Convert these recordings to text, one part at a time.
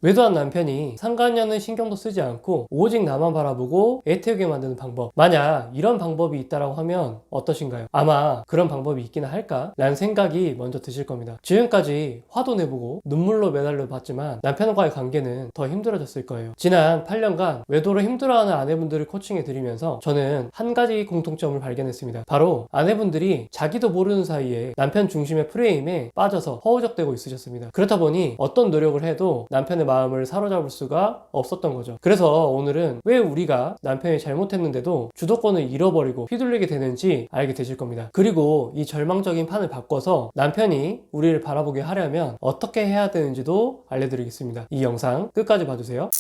외도한 남편이 상간녀는 신경도 쓰지 않고 오직 나만 바라보고 애태우게 만드는 방법, 만약 이런 방법이 있다라고 하면 어떠신가요? 아마 그런 방법이 있기는 할까? 라는 생각이 먼저 드실 겁니다. 지금까지 화도 내보고 눈물로 매달려 봤지만 남편과의 관계는 더 힘들어졌을 거예요. 지난 8년간 외도로 힘들어하는 아내분들을 코칭해 드리면서 저는 한 가지 공통점을 발견했습니다. 바로 아내분들이 자기도 모르는 사이에 남편 중심의 프레임에 빠져서 허우적대고 있으셨습니다. 그렇다 보니 어떤 노력을 해도 남편의 마음을 사로잡을 수가 없었던 거죠. 그래서 오늘은 왜 우리가 남편이 잘못했는데도 주도권을 잃어버리고 휘둘리게 되는지 알게 되실 겁니다. 그리고 이 절망적인 판을 바꿔서 남편이 우리를 바라보게 하려면 어떻게 해야 되는지도 알려드리겠습니다. 이 영상 끝까지 봐주세요.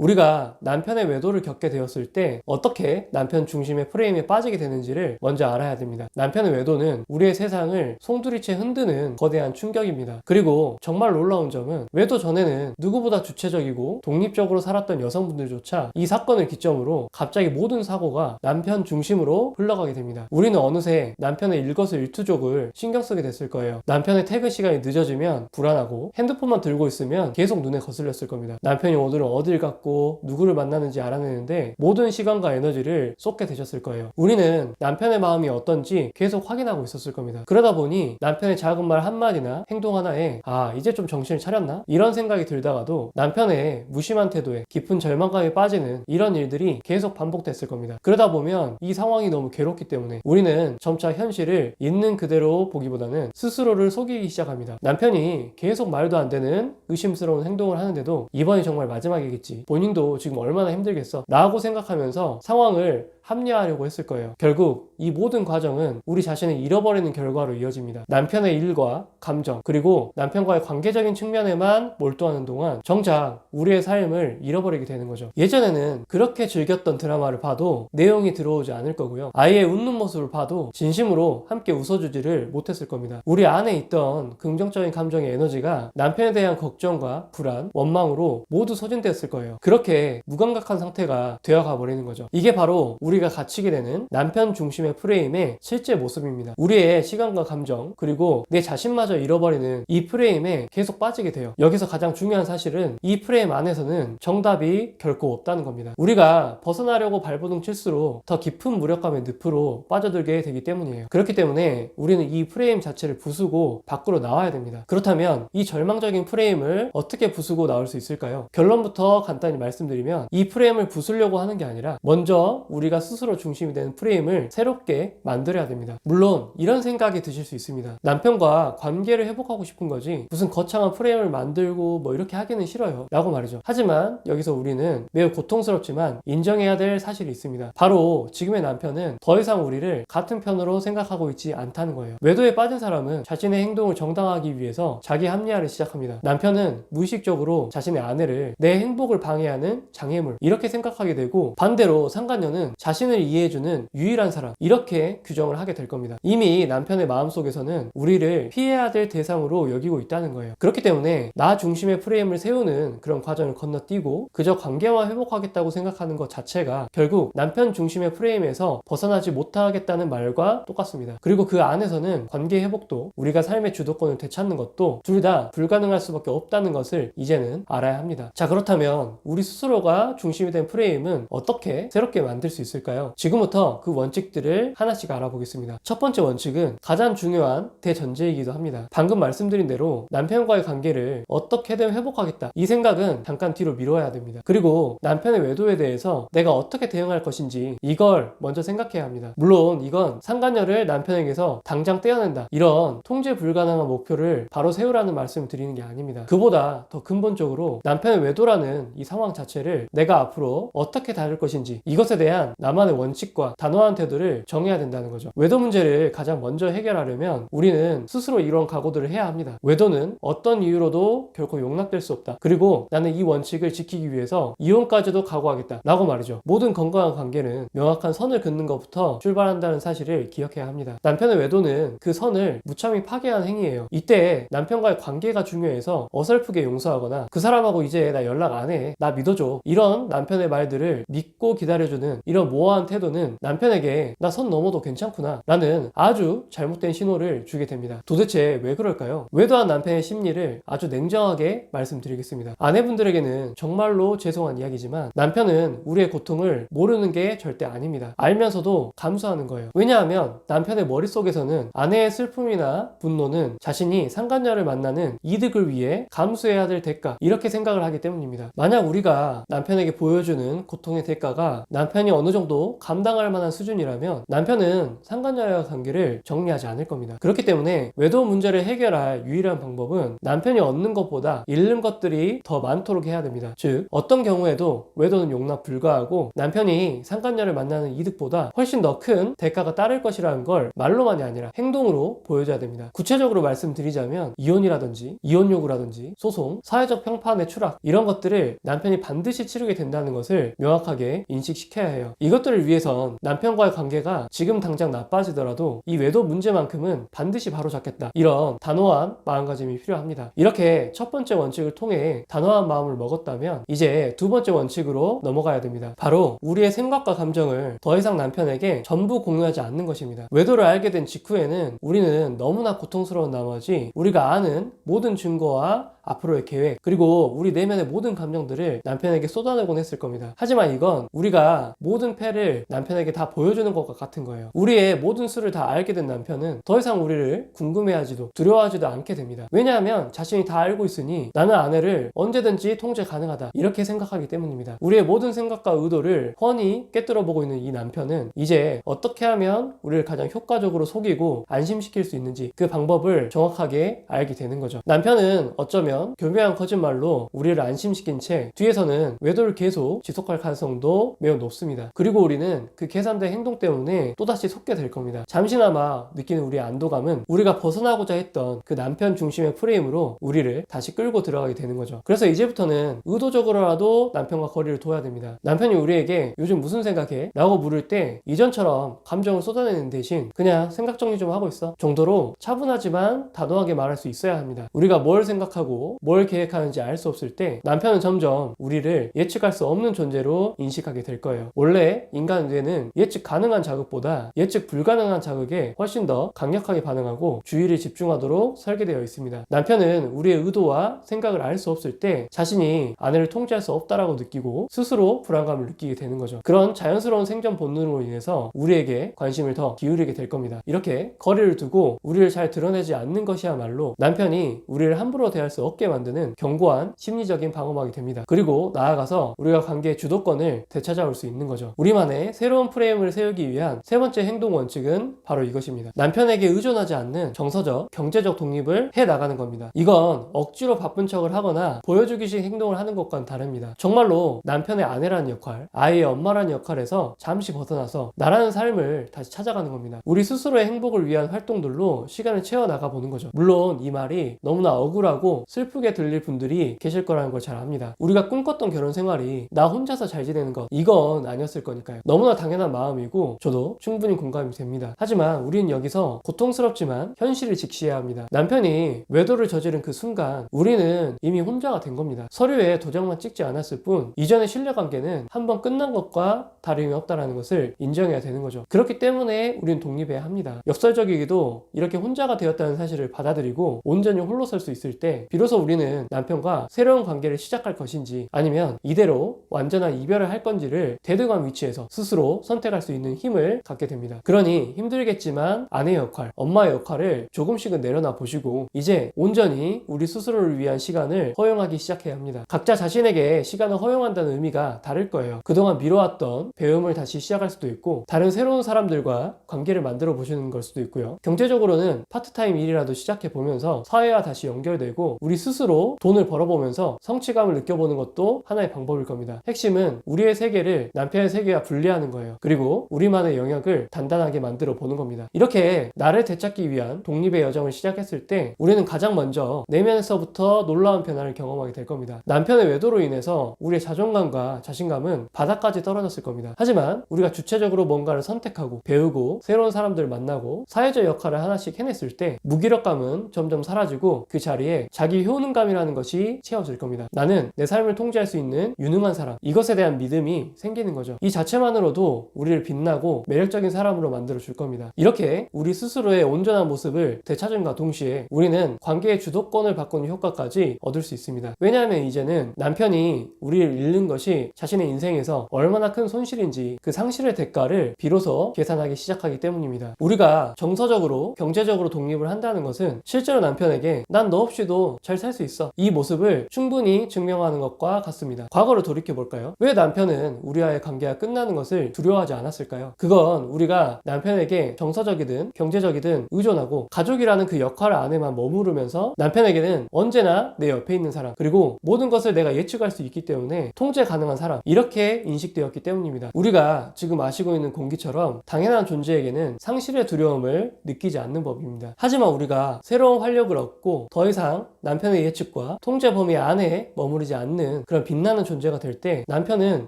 우리가 남편의 외도를 겪게 되었을 때 어떻게 남편 중심의 프레임에 빠지게 되는지를 먼저 알아야 됩니다. 남편의 외도는 우리의 세상을 송두리째 흔드는 거대한 충격입니다. 그리고 정말 놀라운 점은 외도 전에는 누구보다 주체적이고 독립적으로 살았던 여성분들조차 이 사건을 기점으로 갑자기 모든 사고가 남편 중심으로 흘러가게 됩니다. 우리는 어느새 남편의 일거수일투족을 신경 쓰게 됐을 거예요. 남편의 퇴근 시간이 늦어지면 불안하고 핸드폰만 들고 있으면 계속 눈에 거슬렸을 겁니다. 남편이 오늘은 어딜 갔고 누구를 만나는지 알아내는데 모든 시간과 에너지를 쏟게 되셨을 거예요. 우리는 남편의 마음이 어떤지 계속 확인하고 있었을 겁니다. 그러다 보니 남편의 작은 말 한마디나 행동 하나에 이제 좀 정신을 차렸나? 이런 생각이 들다가도 남편의 무심한 태도에 깊은 절망감에 빠지는 이런 일들이 계속 반복됐을 겁니다. 그러다 보면 이 상황이 너무 괴롭기 때문에 우리는 점차 현실을 있는 그대로 보기보다는 스스로를 속이기 시작합니다. 남편이 계속 말도 안 되는 의심스러운 행동을 하는데도 이번이 정말 마지막이겠지, 본인도 지금 얼마나 힘들겠어 라고 생각하면서 상황을 합리화하려고 했을 거예요. 결국 이 모든 과정은 우리 자신을 잃어버리는 결과로 이어집니다. 남편의 일과 감정, 그리고 남편과의 관계적인 측면에만 몰두하는 동안 정작 우리의 삶을 잃어버리게 되는 거죠. 예전에는 그렇게 즐겼던 드라마를 봐도 내용이 들어오지 않을 거고요. 아이의 웃는 모습을 봐도 진심으로 함께 웃어주지를 못했을 겁니다. 우리 안에 있던 긍정적인 감정의 에너지가 남편에 대한 걱정과 불안, 원망으로 모두 소진되었을 거예요. 그렇게 무감각한 상태가 되어가 버리는 거죠. 이게 바로 우리가 갇히게 되는 남편 중심의 프레임의 실제 모습입니다. 우리의 시간과 감정, 그리고 내 자신마저 잃어버리는 이 프레임에 계속 빠지게 돼요. 여기서 가장 중요한 사실은 이 프레임 안에서는 정답이 결코 없다는 겁니다. 우리가 벗어나려고 발버둥 칠수록 더 깊은 무력감의 늪으로 빠져들게 되기 때문이에요. 그렇기 때문에 우리는 이 프레임 자체를 부수고 밖으로 나와야 됩니다. 그렇다면 이 절망적인 프레임을 어떻게 부수고 나올 수 있을까요? 결론부터 간단히 말씀드리면 이 프레임을 부수려고 하는 게 아니라 먼저 우리가 스스로 중심이 되는 프레임을 새롭게 만들어야 됩니다. 물론 이런 생각이 드실 수 있습니다. 남편과 관계를 회복하고 싶은 거지 무슨 거창한 프레임을 만들고 뭐 이렇게 하기는 싫어요 라고 말이죠. 하지만 여기서 우리는 매우 고통스럽지만 인정해야 될 사실이 있습니다. 바로 지금의 남편은 더 이상 우리를 같은 편으로 생각하고 있지 않다는 거예요. 외도에 빠진 사람은 자신의 행동을 정당화하기 위해서 자기 합리화를 시작합니다. 남편은 무의식적으로 자신의 아내를 내 행복을 방해하는 장애물 이렇게 생각하게 되고, 반대로 상간녀는 자신을 이해해주는 유일한 사람 이렇게 규정을 하게 될 겁니다. 이미 남편의 마음속에서는 우리를 피해야 될 대상으로 여기고 있다는 거예요. 그렇기 때문에 나 중심의 프레임을 세우는 그런 과정을 건너뛰고 그저 관계만 회복하겠다고 생각하는 것 자체가 결국 남편 중심의 프레임에서 벗어나지 못하겠다는 말과 똑같습니다. 그리고 그 안에서는 관계 회복도 우리가 삶의 주도권을 되찾는 것도 둘 다 불가능할 수밖에 없다는 것을 이제는 알아야 합니다. 자, 그렇다면 우리 스스로가 중심이 된 프레임은 어떻게 새롭게 만들 수 있을까요? 지금부터 그 원칙들을 하나씩 알아보겠습니다. 첫 번째 원칙은 가장 중요한 대전제이기도 합니다. 방금 말씀드린 대로 남편과의 관계를 어떻게든 회복하겠다 이 생각은 잠깐 뒤로 미뤄야 됩니다. 그리고 남편의 외도에 대해서 내가 어떻게 대응할 것인지 이걸 먼저 생각해야 합니다. 물론 이건 상간녀를 남편에게서 당장 떼어낸다 이런 통제 불가능한 목표를 바로 세우라는 말씀을 드리는 게 아닙니다. 그보다 더 근본적으로 남편의 외도라는 이 상황 자체를 내가 앞으로 어떻게 다룰 것인지 이것에 대한 나만의 원칙과 단호한 태도를 정해야 된다는 거죠. 외도 문제를 가장 먼저 해결하려면 우리는 스스로 이런 각오들을 해야 합니다. 외도는 어떤 이유로도 결코 용납될 수 없다. 그리고 나는 이 원칙을 지키기 위해서 이혼까지도 각오하겠다 라고 말이죠. 모든 건강한 관계는 명확한 선을 긋는 것부터 출발한다는 사실을 기억해야 합니다. 남편의 외도는 그 선을 무참히 파괴한 행위예요. 이때 남편과의 관계가 중요해서 어설프게 용서하거나 그 사람하고 이제 나 연락 안 해, 나 믿어줘 이런 남편의 말들을 믿고 기다려주는 이런 모호한 태도는 남편에게 나 선 넘어도 괜찮구나 라는 아주 잘못된 신호를 주게 됩니다. 도대체 왜 그럴까요? 외도한 남편의 심리를 아주 냉정하게 말씀드리겠습니다. 아내분들에게는 정말로 죄송한 이야기지만 남편은 우리의 고통을 모르는 게 절대 아닙니다. 알면서도 감수하는 거예요. 왜냐하면 남편의 머릿속에서는 아내의 슬픔이나 분노는 자신이 상간녀를 만나는 이득을 위해 감수해야 될 대가, 이렇게 생각을 하기 때문입니다. 만약 우리가 남편에게 보여주는 고통의 대가가 남편이 어느 정도 감당할 만한 수준이라면 남편은 상간녀와의 관계를 정리하지 않을 겁니다. 그렇기 때문에 외도 문제를 해결할 유일한 방법은 남편이 얻는 것보다 잃는 것들이 더 많도록 해야 됩니다. 즉 어떤 경우에도 외도는 용납 불가하고 남편이 상간녀를 만나는 이득보다 훨씬 더 큰 대가가 따를 것이라는 걸 말로만이 아니라 행동으로 보여줘야 됩니다. 구체적으로 말씀드리자면 이혼이라든지 이혼 요구라든지 소송, 사회적 평판의 추락, 이런 것들을 남편이 반드시 치르게 된다는 것을 명확하게 인식시켜야 해요. 이것들을 위해선 남편과의 관계가 지금 당장 나빠지더라도 이 외도 문제만큼은 반드시 바로잡겠다, 이런 단호한 마음가짐이 필요합니다. 이렇게 첫 번째 원칙을 통해 단호한 마음을 먹었다면 이제 두 번째 원칙으로 넘어가야 됩니다. 바로 우리의 생각과 감정을 더 이상 남편에게 전부 공유하지 않는 것입니다. 외도를 알게 된 직후에는 우리는 너무나 고통스러운 나머지 우리가 아는 모든 증거와 앞으로의 계획, 그리고 우리 내면의 모든 감정들을 남편에게 쏟아내곤 했을 겁니다. 하지만 이건 우리가 모든 패를 남편에게 다 보여주는 것과 같은 거예요. 우리의 모든 수를 다 알게 된 남편은 더 이상 우리를 궁금해하지도 두려워하지도 않게 됩니다. 왜냐하면 자신이 다 알고 있으니 나는 아내를 언제든지 통제 가능하다, 이렇게 생각하기 때문입니다. 우리의 모든 생각과 의도를 훤히 꿰뚫어 보고 있는 이 남편은 이제 어떻게 하면 우리를 가장 효과적으로 속이고 안심시킬 수 있는지 그 방법을 정확하게 알게 되는 거죠. 남편은 어쩌면 교묘한 거짓말로 우리를 안심시킨 채 뒤에서는 외도를 계속 지속할 가능성도 매우 높습니다. 그리고 우리는 그 계산된 행동 때문에 또다시 속게 될 겁니다. 잠시나마 느끼는 우리의 안도감은 우리가 벗어나고자 했던 그 남편 중심의 프레임으로 우리를 다시 끌고 들어가게 되는 거죠. 그래서 이제부터는 의도적으로라도 남편과 거리를 둬야 됩니다. 남편이 우리에게 요즘 무슨 생각해? 라고 물을 때 이전처럼 감정을 쏟아내는 대신 그냥 생각 정리 좀 하고 있어 정도로 차분하지만 단호하게 말할 수 있어야 합니다. 우리가 뭘 생각하고 뭘 계획하는지 알 수 없을 때 남편은 점점 우리를 예측할 수 없는 존재로 인식하게 될 거예요. 원래 인간 뇌는 예측 가능한 자극보다 예측 불가능한 자극에 훨씬 더 강력하게 반응하고 주의를 집중하도록 설계되어 있습니다. 남편은 우리의 의도와 생각을 알 수 없을 때 자신이 아내를 통제할 수 없다라고 느끼고 스스로 불안감을 느끼게 되는 거죠. 그런 자연스러운 생존 본능으로 인해서 우리에게 관심을 더 기울이게 될 겁니다. 이렇게 거리를 두고 우리를 잘 드러내지 않는 것이야말로 남편이 우리를 함부로 대할 수 없게 만드는 견고한 심리적인 방어막이 됩니다. 그리고 나아가서 우리가 관계의 주도권을 되찾아올 수 있는 거죠. 우리만의 새로운 프레임을 세우기 위한 세 번째 행동 원칙은 바로 이것입니다. 남편에게 의존하지 않는 정서적, 경제적 독립을 해 나가는 겁니다. 이건 억지로 바쁜 척을 하거나 보여주기식 행동을 하는 것과는 다릅니다. 정말로 남편의 아내라는 역할, 아이의 엄마라는 역할에서 잠시 벗어나서 나라는 삶을 다시 찾아가는 겁니다. 우리 스스로의 행복을 위한 활동들로 시간을 채워나가 보는 거죠. 물론 이 말이 너무나 억울하고 슬프게 들릴 분들이 계실 거라는 걸 잘 압니다. 우리가 꿈꿨던 결혼 생활이 나 혼자서 잘 지내는 것, 이건 아니었을 거니까요. 너무나 당연한 마음이고 저도 충분히 공감이 됩니다. 하지만 우리는 여기서 고통스럽지만 현실을 직시해야 합니다. 남편이 외도를 저지른 그 순간 우리는 이미 혼자가 된 겁니다. 서류에 도장만 찍지 않았을 뿐 이전의 신뢰관계는 한번 끝난 것과 다름이 없다는 것을 인정해야 되는 거죠. 그렇기 때문에 우리는 독립해야 합니다. 역설적이기도 이렇게 혼자가 되었다는 사실을 받아들이고 온전히 홀로 설 수 있을 때 비로소 우리는 남편과 새로운 관계를 시작할 것인지 아니면 이대로 완전한 이별을 할 건지를 대등한 위치에서 스스로 선택할 수 있는 힘을 갖게 됩니다. 그러니 힘들겠지만 아내의 역할, 엄마의 역할을 조금씩은 내려놔 보시고 이제 온전히 우리 스스로를 위한 시간을 허용하기 시작해야 합니다. 각자 자신에게 시간을 허용한다는 의미가 다를 거예요. 그동안 미뤄왔던 배움을 다시 시작할 수도 있고 다른 새로운 사람들과 관계를 만들어 보시는 걸 수도 있고요. 경제적으로는 파트타임 일이라도 시작해 보면서 사회와 다시 연결되고 우리 스스로 돈을 벌어보면서 성취감을 느껴보는 것도 하나의 방법일 겁니다. 핵심은 우리의 세계를 남편의 세계와 분리하는 거예요. 그리고 우리만의 영역을 단단하게 만들어 보는 겁니다. 이렇게 나를 되찾기 위한 독립의 여정을 시작했을 때 우리는 가장 먼저 내면에서부터 놀라운 변화를 경험하게 될 겁니다. 남편의 외도로 인해서 우리의 자존감과 자신감은 바닥까지 떨어졌을 겁니다. 하지만 우리가 주체적으로 뭔가를 선택하고 배우고 새로운 사람들을 만나고 사회적 역할을 하나씩 해냈을 때 무기력감은 점점 사라지고 그 자리에 자기 효능감이라는 것이 채워질 겁니다. 나는 내 삶을 통제할 수 있는 유능한 사람, 이것에 대한 믿음이 생기는 거죠. 이 자체만으로도 우리를 빛나고 매력적인 사람으로 만들어 줄 겁니다. 이렇게 우리 스스로의 온전한 모습을 되찾음과 동시에 우리는 관계의 주도권을 바꾸는 효과까지 얻을 수 있습니다. 왜냐하면 이제는 남편이 우리를 잃는 것이 자신의 인생에서 얼마나 큰 손실인지 그 상실의 대가를 비로소 계산하기 시작하기 때문입니다. 우리가 정서적으로 경제적으로 독립을 한다는 것은 실제로 남편에게 난 너 없이도 잘 살 수 있어, 이 모습을 충분히 증명하는 것과 같습니다. 과거를 돌이켜 볼까요? 왜 남편은 우리와의 관계가 끝나는 것을 두려워하지 않았을까요? 그건 우리가 남편에게 정서적이든 경제적이든 의존하고 가족이라는 그 역할 안에만 머무르면서 남편에게는 언제나 내 옆에 있는 사람, 그리고 모든 것을 내가 예측할 수 있기 때문에 통제 가능한 사람, 이렇게 인식되었기 때문입니다. 우리가 지금 마시고 있는 공기처럼 당연한 존재에게는 상실의 두려움을 느끼지 않는 법입니다. 하지만 우리가 새로운 활력을 얻고 더 이상 남편의 예측과 통제 범위 안에 머무르지 않는 그런 빛나는 존재가 될 때 남편은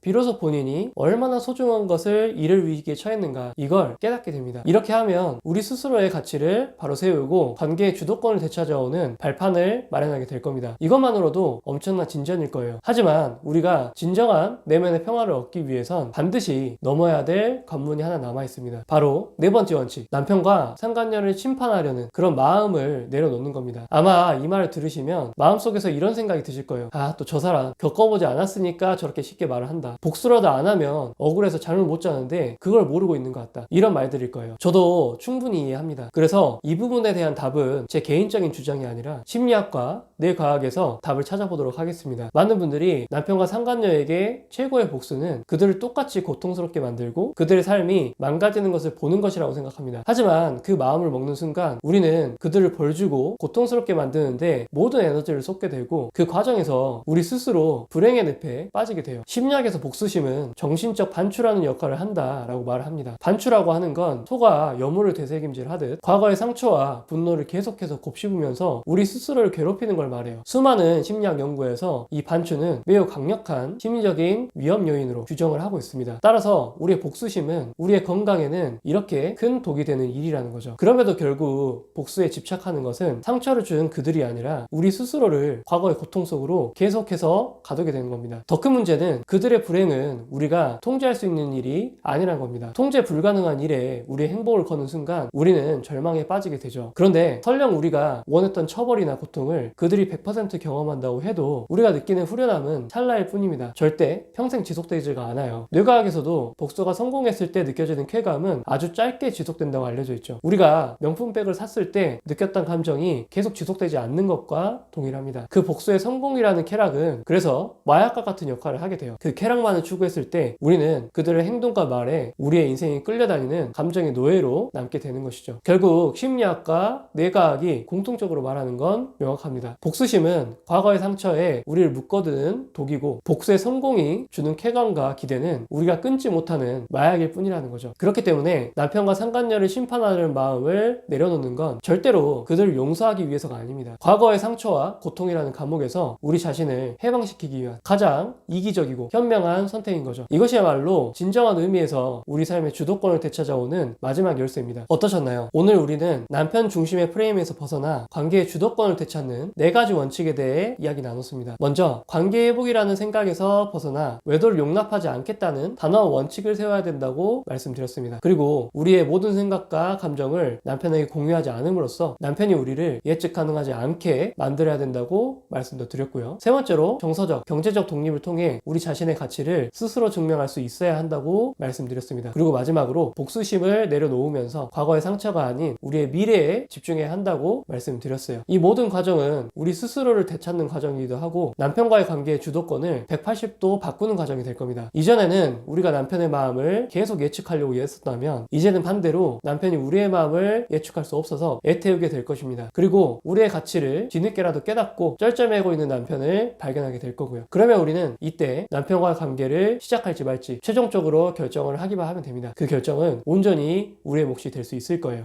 비로소 본인이 얼마나 소중한 것을 잃을 위기에 처했는가, 이걸 깨닫게 됩니다. 이렇게 하면 우리 스스로의 가치를 바로 세우고 관계의 주도권을 되찾아오는 발판을 마련하게 될 겁니다. 이것만으로도 엄청난 진전일 거예요. 하지만 우리가 진정한 내면의 평화를 얻기 위해선 반드시 넘어야 될 관문이 하나 남아 있습니다. 바로 네 번째 원칙, 남편과 상간녀를 심판하려는 그런 마음을 내려놓는 겁니다. 아마 이 말을 들으시면 마음속에서 이런 생각이 드실 거예요. 아, 또 저 사람 겪어보지 않았으니까 저렇게 쉽게 말을 한다. 복수라도 안 하면 억울해서 잠을 못 자는데 그걸 모르고 있는 것 같다. 이런 말들일 거예요. 저도 충분히 이해합니다. 그래서 이 부분에 대한 답은 제 개인적인 주장이 아니라 심리학과 뇌과학에서 답을 찾아보도록 하겠습니다. 많은 분들이 남편과 상간녀에게 최고의 복수는 그들을 똑같이 고통스럽게 만들고 그들의 삶이 망가지는 것을 보는 것이라고 생각합니다. 하지만 그 마음을 먹는 순간 우리는 그들을 벌주고 고통스럽게 만드는데 모든 에너지를 쏟게 되고 그 과정에서 우리 스스로 불행의 늪에 빠지게 돼요. 심리학에서 복수심은 정신적 반추라는 역할을 한다라고 말을 합니다. 반추라고 하는 건 소가 여물을 되새김질하듯 과거의 상처와 분노를 계속해서 곱씹으면서 우리 스스로를 괴롭히는 걸 말해요. 수많은 심리학 연구에서 이 반추는 매우 강력한 심리적인 위험 요인으로 규정을 하고 있습니다. 따라서 우리의 복수심은 우리의 건강에는 이렇게 큰 독이 되는 일이라는 거죠. 그럼에도 결국 복수에 집착하는 것은 상처를 준 그들이 아니라 우리 스스로를 과거의 고통 속으로 계속해서 가두게 되는 겁니다. 더 큰 문제는 그들의 불행은 우리가 통제할 수 있는 일이 아니란 겁니다. 통제 불가능한 일에 우리의 행복을 거는 순간 우리는 절망에 빠지게 되죠. 그런데 설령 우리가 원했던 처벌이나 고통을 그들이 100% 경험한다고 해도 우리가 느끼는 후련함은 찰나일 뿐입니다. 절대 평생 지속되지가 않아요. 뇌과학에서도 복수가 성공했을 때 느껴지는 쾌감은 아주 짧게 지속된다고 알려져 있죠. 우리가 명품백을 샀을 때 느꼈던 감정이 계속 지속되지 않는 것과 동일합니다. 그 복수의 성공이라는 쾌락은 그래서 마약과 같은 역할을 하게 돼요. 그 쾌락만을 추구했을 때 우리는 그들의 행동과 말에 우리의 인생이 끌려다니는 감정의 노예로 남게 되는 것이죠. 결국 심리학과 뇌과학이 공통적으로 말하는 건 명확합니다. 복수심은 과거의 상처에 우리를 묶어두는 독이고 복수의 성공이 주는 쾌감과 기대는 우리가 끊지 못하는 마약일 뿐이라는 거죠. 그렇기 때문에 남편과 상간녀를 심판하는 마음을 내려놓는 건 절대로 그들을 용서하기 위해서가 아닙니다. 과거의 상처와 고통이라는 감옥에서 우리 자신을 해방시키기 위한 가장 이기적이고 현명한 선택인 거죠. 이것이야말로 진정한 의미에서 우리 삶의 주도권을 되찾아오는 마지막 열쇠입니다. 어떠셨나요? 오늘 우리는 남편 중심의 프레임에서 벗어나 관계의 주도권을 되찾는 4가지 원칙에 대해 이야기 나눴습니다. 먼저 관계회복이라는 생각에서 벗어나 외도를 용납하지 않겠다는 단호한 원칙을 세워야 된다고 말씀드렸습니다. 그리고 우리의 모든 생각과 감정을 남편에게 공유하지 않음으로써 남편이 우리를 예측 가능하지 않게 만들어야 된다고 말씀도 드렸고요. 세 번째로 정서적, 경제적 독립을 통해 우리 자신의 가치를 스스로 증명할 수 있어야 한다고 말씀드렸습니다. 그리고 마지막으로 복수심을 내려놓으면서 과거의 상처가 아닌 우리의 미래에 집중해야 한다고 말씀드렸어요. 이 모든 과정은 우리 스스로를 되찾는 과정이기도 하고 남편과의 관계의 주도권을 180도 바꾸는 과정이 될 겁니다. 이전에는 우리가 남편의 마음을 계속 예측하려고 했었다면 이제는 반대로 남편이 우리의 마음을 예측할 수 없어서 애태우게 될 것입니다. 그리고 우리의 가치를 뒤늦게라도 깨닫고 쩔쩔매고 있는 남편을 발견하게 될 거고요. 그러면 우리는 이때 남편과의 관계를 시작할지 말지 최종적으로 결정을 하기만 하면 됩니다. 그 결정은 온전히 우리의 몫이 될 수 있을 거예요.